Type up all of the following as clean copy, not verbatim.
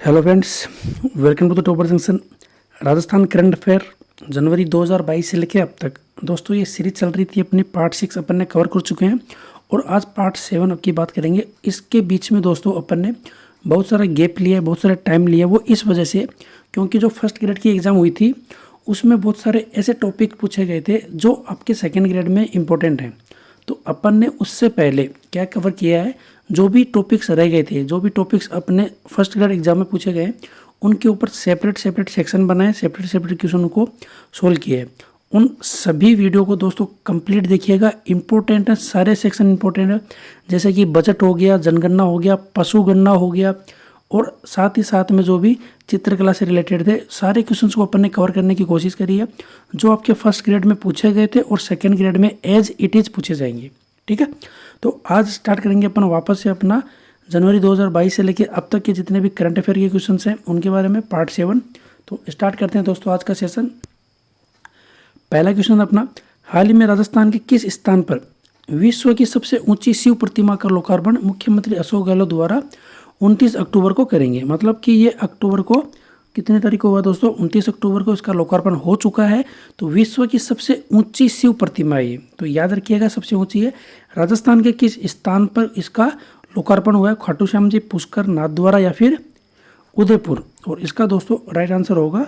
Hello friends, welcome to the Topper Junction. Rajasthan current affair जनवरी 2022 से लेकर अब तक दोस्तों ये सीरीज चल रही थी अपनी पार्ट 6 अपन ने कवर कर चुके हैं और आज पार्ट 7 की बात करेंगे। इसके बीच में दोस्तों अपन ने बहुत सारा गैप लिया है, बहुत सारा टाइम लिया, वो इस वजह से क्योंकि जो फर्स्ट ग्रेड की एग्ज़ाम हुई थी उसमें बहुत सारे ऐसे टॉपिक पूछे गए थे जो आपके सेकेंड ग्रेड में इंपॉर्टेंट हैं। तो अपन ने उससे पहले क्या कवर किया है, जो भी टॉपिक्स रह गए थे, जो भी टॉपिक्स अपने फर्स्ट ग्रेड एग्जाम में पूछे गए उनके ऊपर सेपरेट सेक्शन बनाए, सेपरेट क्वेश्चन को सोल्व किए। उन सभी वीडियो को दोस्तों कंप्लीट देखिएगा, इंपॉर्टेंट है, सारे सेक्शन इंपॉर्टेंट है। जैसे कि बजट हो गया, जनगणना हो गया, पशुगणना हो गया और साथ ही साथ में जो भी चित्रकला से रिलेटेड थे सारे क्वेश्चंस को अपन ने कवर करने की कोशिश करी है, जो आपके फर्स्ट ग्रेड में पूछे गए थे और सेकेंड ग्रेड में एज इट इज़ पूछे जाएंगे। ठीक है, तो आज स्टार्ट करेंगे अपन वापस से अपना जनवरी 2022 से लेकर अब तक के जितने भी करंट अफेयर के क्वेश्चंस हैं उनके बारे में पार्ट 7। तो स्टार्ट करते हैं दोस्तों आज का सेशन। पहला क्वेश्चन अपना, हाल ही में राजस्थान के किस स्थान पर विश्व की सबसे ऊंची शिव प्रतिमा का लोकार्पण मुख्यमंत्री अशोक गहलोत द्वारा 29 अक्टूबर को करेंगे। मतलब कि ये अक्टूबर को कितने तारीख को हुआ दोस्तों, 29 अक्टूबर को इसका लोकार्पण हो चुका है। तो विश्व की सबसे ऊंची शिव प्रतिमा है ये, तो याद रखिएगा सबसे ऊंची है। राजस्थान के किस स्थान पर इसका लोकार्पण हुआ है, खाटू श्याम जी, पुष्कर, नाथद्वारा या फिर उदयपुर। और इसका दोस्तों राइट आंसर होगा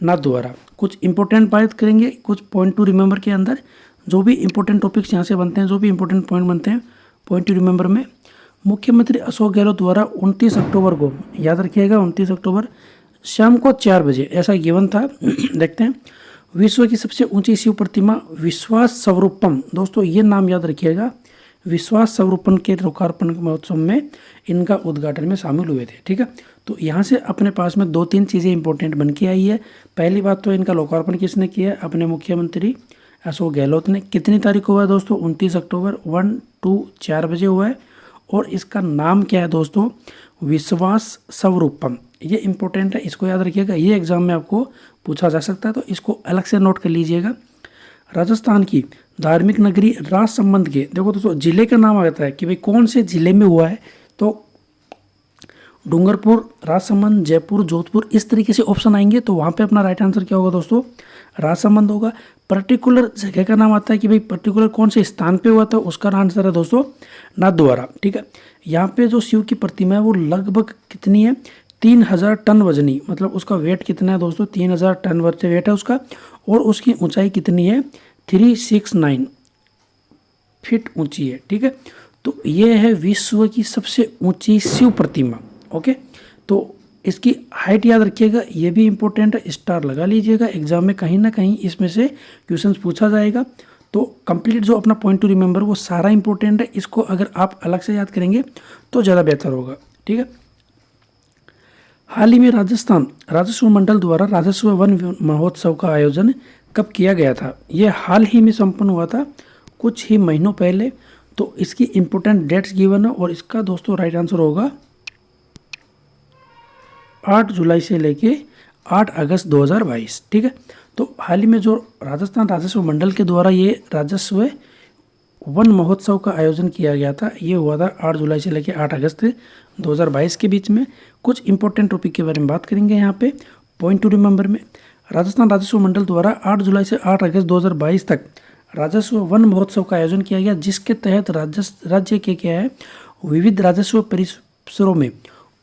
नाथद्वारा। कुछ इंपॉर्टेंट बात करेंगे, कुछ पॉइंट टू रिमेंबर के अंदर जो भी इंपॉर्टेंट टॉपिक्स यहाँ से बनते हैं, जो भी इंपॉर्टेंट पॉइंट बनते हैं पॉइंट टू रिमेंबर में, मुख्यमंत्री अशोक गहलोत द्वारा 29 अक्टूबर को, याद रखिएगा 29 अक्टूबर शाम को 4 बजे ऐसा गिवन था। देखते हैं, विश्व की सबसे ऊंची शिव प्रतिमा विश्वास स्वरूपम, दोस्तों ये नाम याद रखिएगा, विश्वास स्वरूपम के लोकार्पण महोत्सव में इनका उद्घाटन में शामिल हुए थे। ठीक है, तो यहाँ से अपने पास में 2-3 चीज़ें इंपॉर्टेंट बन के आई है। पहली बात तो इनका लोकार्पण किसने किया है, अपने मुख्यमंत्री अशोक गहलोत ने। कितनी तारीख को हुआ है दोस्तों, 29 अक्टूबर 4 बजे हुआ है। और इसका नाम क्या है दोस्तों, विश्वास स्वरूपम। ये इंपॉर्टेंट है, इसको याद रखिएगा, ये एग्जाम में आपको पूछा जा सकता है, तो इसको अलग से नोट कर लीजिएगा। राजस्थान की धार्मिक नगरी राजसमंद के, देखो दोस्तों जिले का नाम आता है कि भाई कौन से जिले में हुआ है, तो डूंगरपुर, राजसमंद, जयपुर, जोधपुर, इस तरीके से ऑप्शन आएंगे। तो वहाँ पे अपना राइट आंसर क्या होगा दोस्तों, राजसमंद होगा। पर्टिकुलर जगह का नाम आता है कि भाई पर्टिकुलर कौन से स्थान पे हुआ था, उसका आंसर है दोस्तों नाथद्वारा। ठीक है, यहाँ पे जो शिव की प्रतिमा है वो लगभग कितनी है, 3000 टन वजनी, मतलब उसका वेट कितना है दोस्तों, 3000 टन वेट है उसका। और उसकी ऊंचाई कितनी है, 369 फीट ऊंची है। ठीक है, तो ये है विश्व की सबसे ऊंची शिव प्रतिमा। ओके, तो इसकी हाइट याद रखिएगा, ये भी इंपॉर्टेंट है, स्टार लगा लीजिएगा, एग्जाम में कहीं ना कहीं इसमें से क्वेश्चंस पूछा जाएगा। तो कंप्लीट जो अपना पॉइंट टू रिमेंबर वो सारा इंपॉर्टेंट है, इसको अगर आप अलग से याद करेंगे तो ज़्यादा बेहतर होगा। ठीक है, हाल ही में राजस्थान राजस्व मंडल द्वारा राजस्व वन महोत्सव का आयोजन कब किया गया था। ये हाल ही में संपन्न हुआ था, कुछ ही महीनों पहले। तो इसकी इंपॉर्टेंट डेट्स गिवन है और इसका दोस्तों राइट आंसर होगा 8 जुलाई से लेके 8 अगस्त 2022। ठीक है, तो हाल ही में जो राजस्थान राजस्व मंडल के द्वारा ये राजस्व वन महोत्सव का आयोजन किया गया था, ये हुआ था 8 जुलाई से लेकर 8 अगस्त 2022 के बीच में। कुछ इंपॉर्टेंट टॉपिक के बारे में बात करेंगे यहाँ पे पॉइंट टू रिमेंबर में। राजस्थान राजस्व मंडल द्वारा 8 जुलाई से 8 अगस्त 2022 तक राजस्व वन महोत्सव का आयोजन किया गया, जिसके तहत राज्य के क्या है, विविध राजस्व परिसरों में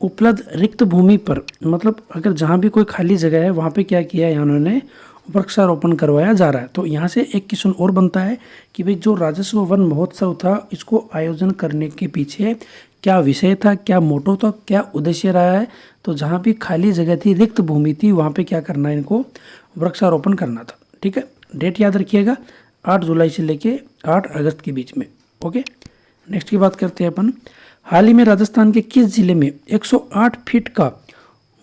उपलब्ध रिक्त भूमि पर, मतलब अगर जहाँ भी कोई खाली जगह है वहाँ पे क्या किया है, उन्होंने वृक्षारोपण करवाया जा रहा है। तो यहाँ से एक क्वेश्चन और बनता है कि भाई जो राजस्व वन महोत्सव था इसको आयोजन करने के पीछे क्या विषय था, क्या मोटो था, क्या उद्देश्य रहा है। तो जहाँ भी खाली जगह थी, रिक्त भूमि थी, वहाँ पे क्या करना है, इनको वृक्षारोपण करना था। ठीक है, डेट याद रखिएगा, 8 जुलाई से लेके 8 अगस्त के बीच में। ओके, नेक्स्ट की बात करते हैं अपन। हाल ही में राजस्थान के किस जिले में 108 फीट का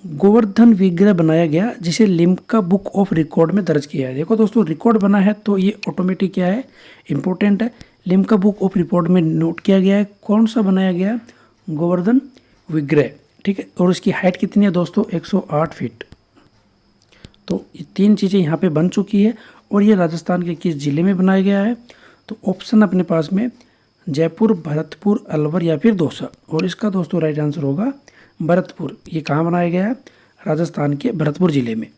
गोवर्धन विग्रह बनाया गया, जिसे लिम्का बुक ऑफ रिकॉर्ड में दर्ज किया है। देखो दोस्तों रिकॉर्ड बना है तो ये ऑटोमेटिक क्या है, इंपॉर्टेंट है, लिम्का बुक ऑफ रिकॉर्ड में नोट किया गया है। कौन सा बनाया गया, गोवर्धन विग्रह। ठीक है, और इसकी हाइट कितनी है दोस्तों, 108 फीट। तो ये 3 चीज़ें यहाँ पे बन चुकी है और ये राजस्थान के किस जिले में बनाया गया है। तो ऑप्शन अपने पास में जयपुर, भरतपुर, अलवर या फिर दौसा। और इसका दोस्तों राइट आंसर होगा भरतपुर, ये कहाँ बनाया गया है? राजस्थान के भरतपुर जिले में।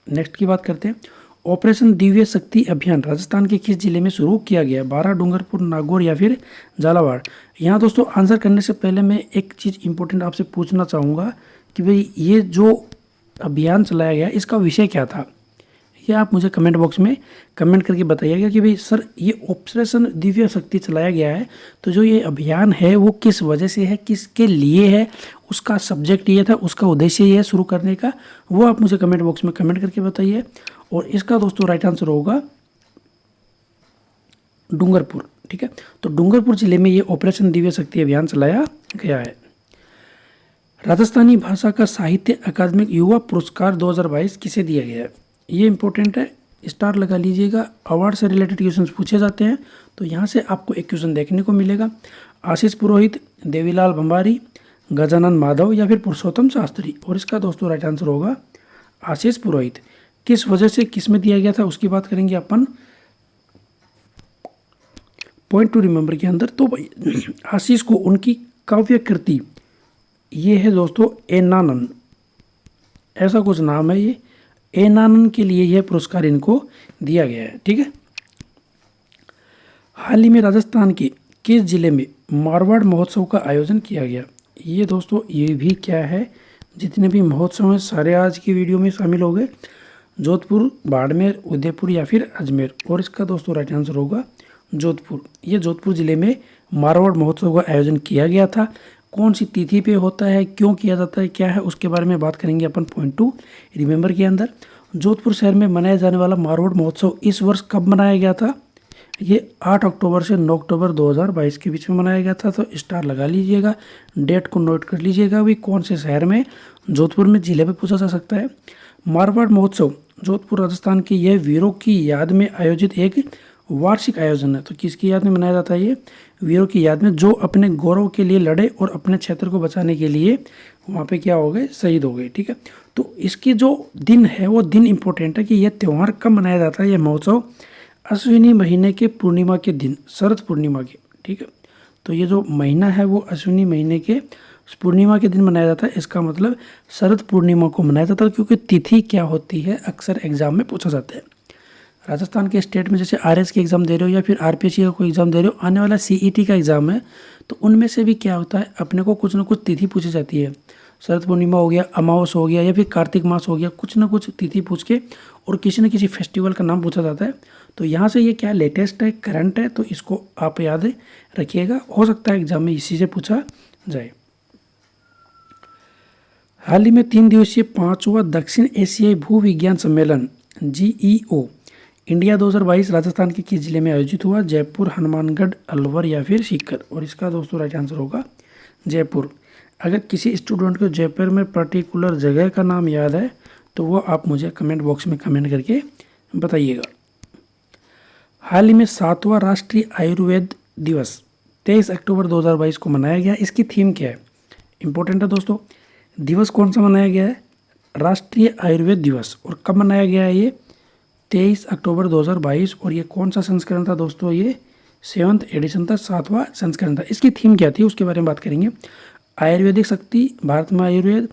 नेक्स्ट की बात करते हैं, ऑपरेशन दिव्य शक्ति अभियान राजस्थान के किस जिले में शुरू किया गया? बारा, डूंगरपुर, नागौर या फिर झालावाड़? यहाँ दोस्तों आंसर करने से पहले मैं एक चीज़ इंपॉर्टेंट आपसे पूछना चाहूँगा कि भाई ये जो अभियान चलाया गया इसका विषय क्या था? ये आप मुझे कमेंट बॉक्स में कमेंट करके बताइएगा कि भाई सर ये ऑपरेशन दिव्य शक्ति चलाया गया है, तो जो ये अभियान है वो किस वजह से है, किसके लिए है, उसका सब्जेक्ट ये था, उसका उद्देश्य ये है शुरू करने का, वो आप मुझे कमेंट बॉक्स में कमेंट करके बताइए। और इसका दोस्तों राइट आंसर होगा डूंगरपुर। ठीक है, तो डूंगरपुर जिले में ये ऑपरेशन दिव्य शक्ति अभियान चलाया गया है। राजस्थानी भाषा का साहित्य अकादमिक युवा पुरस्कार 2022 किसे दिया गया है? ये इंपॉर्टेंट है, स्टार लगा लीजिएगा। अवार्ड से रिलेटेड क्वेश्चन पूछे जाते हैं, तो यहाँ से आपको एक क्वेश्चन देखने को मिलेगा। आशीष पुरोहित, देवीलाल भंबारी, गजानन माधव या फिर पुरुषोत्तम शास्त्री? और इसका दोस्तों राइट आंसर होगा आशीष पुरोहित। किस वजह से किस में दिया गया था उसकी बात करेंगे अपन पॉइंट टू रिमेंबर के अंदर। तो आशीष को उनकी काव्य कृति ये है दोस्तों एनानन, ऐसा कुछ नाम है, ये एनानन के लिए यह पुरस्कार इनको दिया गया है। ठीक है, हाल ही में राजस्थान के किस जिले में मारवाड़ महोत्सव का आयोजन किया गया? ये दोस्तों ये भी क्या है, जितने भी महोत्सव हैं सारे आज की वीडियो में शामिल हो गए। जोधपुर, बाड़मेर, उदयपुर या फिर अजमेर? और इसका दोस्तों राइट आंसर होगा जोधपुर। ये जोधपुर जिले में मारवाड़ महोत्सव का आयोजन किया गया था। कौन सी तिथि पे होता है, क्यों किया जाता है, क्या है, उसके बारे में बात करेंगे अपन पॉइंट टू रिमेंबर के अंदर। जोधपुर शहर में मनाया जाने वाला मारवाड़ महोत्सव इस वर्ष कब मनाया गया था? ये 8 अक्टूबर से 9 अक्टूबर 2022 के बीच में मनाया गया था। तो स्टार लगा लीजिएगा, डेट को नोट कर लीजिएगा। भी कौन से शहर में? जोधपुर में, जिले पे पूछा जा सकता है। मारवाड़ महोत्सव जोधपुर राजस्थान के यह वीरों की याद में आयोजित एक वार्षिक आयोजन है। तो किसकी याद में मनाया जाता है? ये वीरों की याद में, जो अपने गौरव के लिए लड़े और अपने क्षेत्र को बचाने के लिए वहाँ पे क्या हो गए? शहीद हो गए। ठीक है, तो इसकी जो दिन है वो दिन इम्पोर्टेंट है कि यह त्यौहार कब मनाया जाता है। यह महोत्सव अश्विनी महीने के पूर्णिमा के दिन, शरद पूर्णिमा के। ठीक है, तो ये जो महीना है वो अश्विनी महीने के पूर्णिमा के दिन मनाया जाता है। इसका मतलब शरद पूर्णिमा को मनाया जाता है, क्योंकि तिथि क्या होती है अक्सर एग्जाम में पूछा जाता है। राजस्थान के स्टेट में जैसे आरएस की एग्ज़ाम दे रहे हो या फिर आरपीएससी का कोई एग्ज़ाम दे रहे हो, आने वाला सीईटी का एग्ज़ाम है, तो उनमें से भी क्या होता है अपने को कुछ ना कुछ तिथि पूछी जाती है। शरद पूर्णिमा हो गया, अमावस हो गया या फिर कार्तिक मास हो गया, कुछ ना कुछ तिथि पूछ के और किसी न किसी फेस्टिवल का नाम पूछा जाता है। तो यहाँ से ये क्या लेटेस्ट है, करंट है, तो इसको आप याद रखिएगा। हो सकता है एग्जाम में इसी से पूछा जाए। हाल ही में 3 दिवसीय 5वां दक्षिण एशियाई भू विज्ञान सम्मेलन GEO इंडिया 2022 राजस्थान के किस जिले में आयोजित हुआ? जयपुर, हनुमानगढ़, अलवर या फिर सीकर? और इसका दोस्तों राइट आंसर होगा जयपुर। अगर किसी स्टूडेंट को जयपुर में पर्टिकुलर जगह का नाम याद है तो वो आप मुझे कमेंट बॉक्स में कमेंट करके बताइएगा। हाल ही में 7वां राष्ट्रीय आयुर्वेद दिवस 23 अक्टूबर 2022 को मनाया गया। इसकी थीम क्या है? इंपॉर्टेंट है दोस्तों, दिवस कौन सा मनाया गया है? राष्ट्रीय आयुर्वेद दिवस। और कब मनाया गया है? ये 23 अक्टूबर 2022। और ये कौन सा संस्करण था दोस्तों? ये 7th एडिशन था, 7वां संस्करण था। इसकी थीम क्या थी उसके बारे में बात करेंगे। आयुर्वेदिक शक्ति, भारत में आयुर्वेद,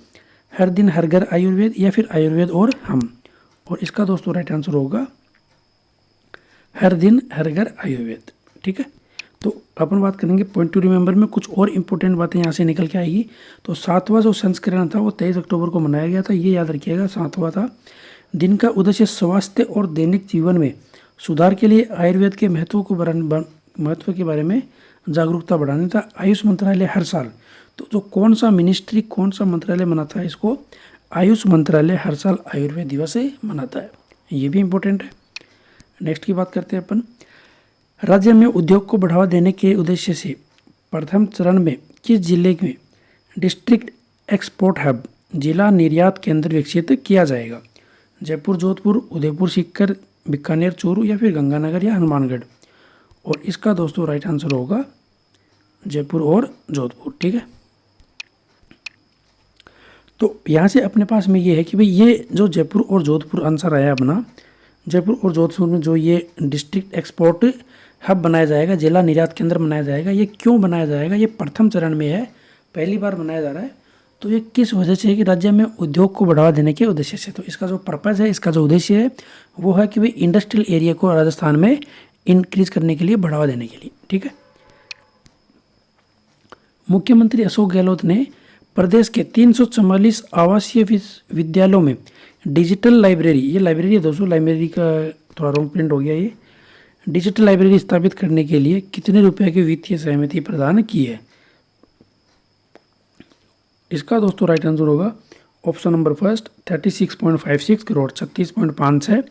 हर दिन हर घर आयुर्वेद या फिर आयुर्वेद और हम? और इसका दोस्तों राइट आंसर होगा हर दिन हर घर आयुर्वेद। ठीक है, तो अपन बात करेंगे पॉइंट टू रिमेंबर में कुछ और इम्पोर्टेंट बातें यहाँ से निकल के आएगी। तो 7वां जो संस्करण था वो 23 अक्टूबर को मनाया गया था, ये याद रखिएगा, 7वां था। दिन का उद्देश्य स्वास्थ्य और दैनिक जीवन में सुधार के लिए आयुर्वेद के महत्व के बारे में जागरूकता बढ़ाने था। आयुष मंत्रालय हर साल, तो जो कौन सा मिनिस्ट्री, कौन सा मंत्रालय मनाता है इसको? आयुष मंत्रालय हर साल आयुर्वेद दिवस मनाता है, ये भी इम्पोर्टेंट है। नेक्स्ट की बात करते हैं अपन। राज्य में उद्योग को बढ़ावा देने के उद्देश्य से प्रथम चरण में किस जिले में डिस्ट्रिक्ट एक्सपोर्ट हब, जिला निर्यात केंद्र विकसित किया जाएगा? जयपुर, जोधपुर, उदयपुर, सीकर, बीकानेर, चूरू या फिर गंगानगर या हनुमानगढ़? और इसका दोस्तों राइट आंसर होगा जयपुर और जोधपुर। ठीक है, तो यहाँ से अपने पास में ये है कि भाई ये जो जयपुर और जोधपुर आंसर आया अपना, जयपुर और जोधपुर में जो ये डिस्ट्रिक्ट एक्सपोर्ट हब बनाया जाएगा, जिला निर्यात केंद्र बनाया जाएगा, ये क्यों बनाया जाएगा? ये प्रथम चरण में है, पहली बार बनाया जा रहा है। तो ये किस वजह से है कि राज्य में उद्योग को बढ़ावा देने के उद्देश्य से। तो इसका जो पर्पज़ है, इसका जो उद्देश्य है वो है कि भाई इंडस्ट्रियल एरिया को राजस्थान में इंक्रीज करने के लिए, बढ़ावा देने के लिए। ठीक है। मुख्यमंत्री अशोक गहलोत ने प्रदेश के 344 आवासीय विद्यालयों में डिजिटल लाइब्रेरी, ये लाइब्रेरी है दोस्तों, लाइब्रेरी का थोड़ा रॉन्ग प्रिंट हो गया, ये डिजिटल लाइब्रेरी स्थापित करने के लिए कितने रुपए की वित्तीय सहमति प्रदान की है। इसका दोस्तों राइट आंसर होगा option number first 36.56 crore, 36.56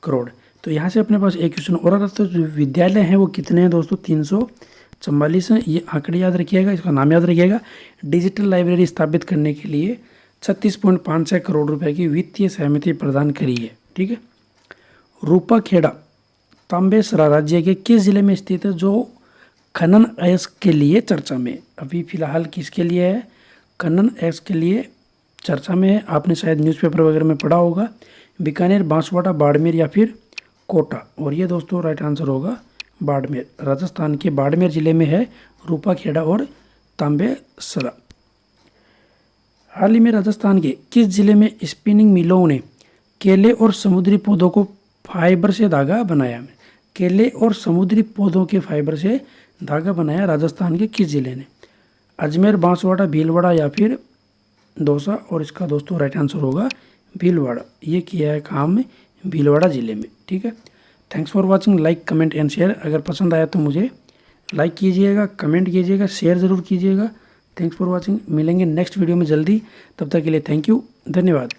crore. तो यहाँ से अपने पास एक क्वेश्चन और आता है। तो जो विद्यालय हैं वो कितने हैं दोस्तों, 344 हैं। ये आंकड़े याद रखिएगा, इसका नाम याद रखिएगा। डिजिटल लाइब्रेरी स्थापित करने के लिए 36.56 करोड़ रुपए की वित्तीय सहमति प्रदान करी है। ठीक है। रूपाखेड़ा तांबेसरा राज्य के किस जिले में स्थित है, जो खनन अयस्क के लिए चर्चा में। अभी फिलहाल किसके लिए है, खनन अयस्क के लिए चर्चा में है। आपने शायद न्यूज़पेपर वगैरह में पढ़ा होगा। बीकानेर, बांसवाड़ा, बाड़मेर या फिर कोटा। और ये दोस्तों राइट आंसर होगा बाड़मेर। राजस्थान के बाड़मेर जिले में है रूपाखेड़ा और तांबेसरा। हाल ही में राजस्थान के किस जिले में स्पिनिंग मिलों ने केले और समुद्री पौधों को फाइबर से धागा बनाया। केले और समुद्री पौधों के फाइबर से धागा बनाया राजस्थान के किस जिले ने। अजमेर, बांसवाड़ा, भीलवाड़ा या फिर दौसा। और इसका दोस्तों राइट आंसर होगा भीलवाड़ा। ये किया है काम भीलवाड़ा जिले में। ठीक है। Thanks for watching. Like, comment and share. अगर पसंद आया तो मुझे लाइक कीजिएगा, कमेंट कीजिएगा, शेयर ज़रूर कीजिएगा। Thanks for watching. मिलेंगे नेक्स्ट वीडियो में जल्दी। तब तक के लिए थैंक यू, धन्यवाद।